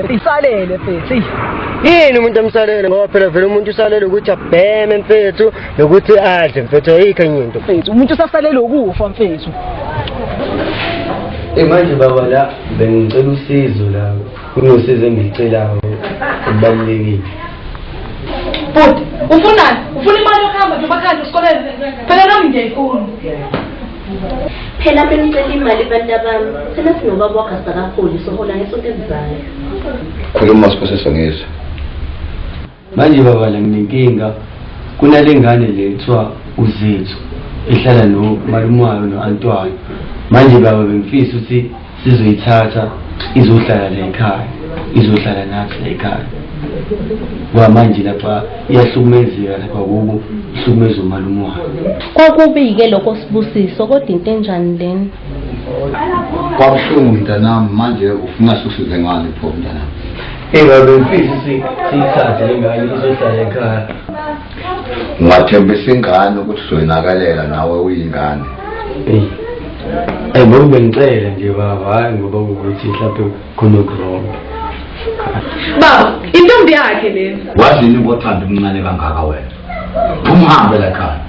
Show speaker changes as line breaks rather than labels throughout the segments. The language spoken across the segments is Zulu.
Isalele mfethu.
Yini umuntu amsalele ngoba phela vele umuntu usalele ukuthi abheme mfethu nokuthi adle mfethu ayikho enye into
mfethu. Umuntu usasalele ukufa mfethu.
Manje baba la bengicela usizo la. Kunosizo engicelayo kubalulekile.
But ufunani? Ufuna imali yokuhamba nje bakhanda esikoleni. Phela nami ngiyayifuna.
Phela benicela imali bantabami. Thina sinobaba wakhe asakaholi sohola ngesonto elizayo.
Khuluma siphosesa ngizwe.
Manje baba la nginenkinga kunalengane lethwa uZethu ehlala nomalumwayo noAntwana. Manje baba bengifisa ukuthi sizoyithatha izohlala la ekhaya. Izohlala nathi la ekhaya. Manje lapha iyahlukumezeka lapha kubo ihlukumeza umalumwayo.
Kwakubike lokho Sibusiso kodwa into enjani leni?
Kwabuhlungu mntanami manje ufuna susize ngani pho mntanami?
Baba bengifisa siyithathe lengane izohlala ekhaya.
Ngathembisa ingane ukuthi uzoyinakalela nawe uyingane.
Ngoba bengicela nje baba hayi ngoba ukuthi mhlawumbe khona wrong.
Baba, intombi yakhe le.
Wazi yini ngothanda umncane kangaka wena? Umhambe la ekhaya.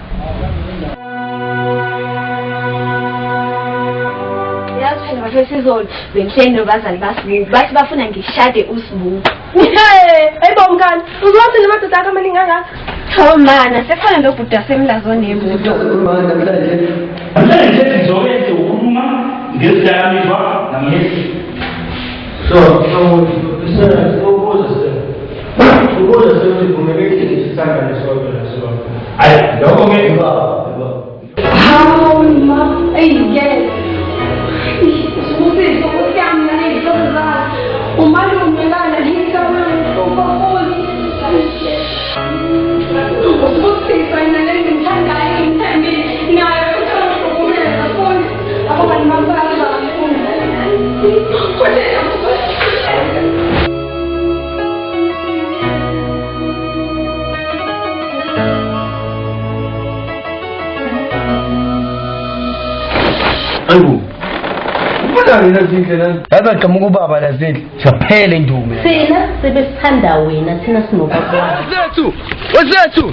Sizolo bengishene nobazali basibuku bathi bafuna ngishade uSibuku.
Ayibongani uzothi nemadoda akho amaningi angaka?
Hawu mana sefana nobhuda semlazo nebudo.
Manje sizokwenza ukukhuluma ngezidakamizwa namyesi.
Ukuze sivumelekile sisangane sonke naso.
Hayi lokho ngeke
Hawu ma, yes. Sibusiso usiyamu nani zozala. Umalume lana likamani ubafoli. Sibusiso inaleni ngithandayo ngithembi nayo uthanda foni. Abanye mabala bafuna.
Ayibo. Ubonani lazindlela? Yazi qamuka ubaba lazindle. Siyaphela indume.
Thina sebesithanda wena thina sinobaba.
Wethu!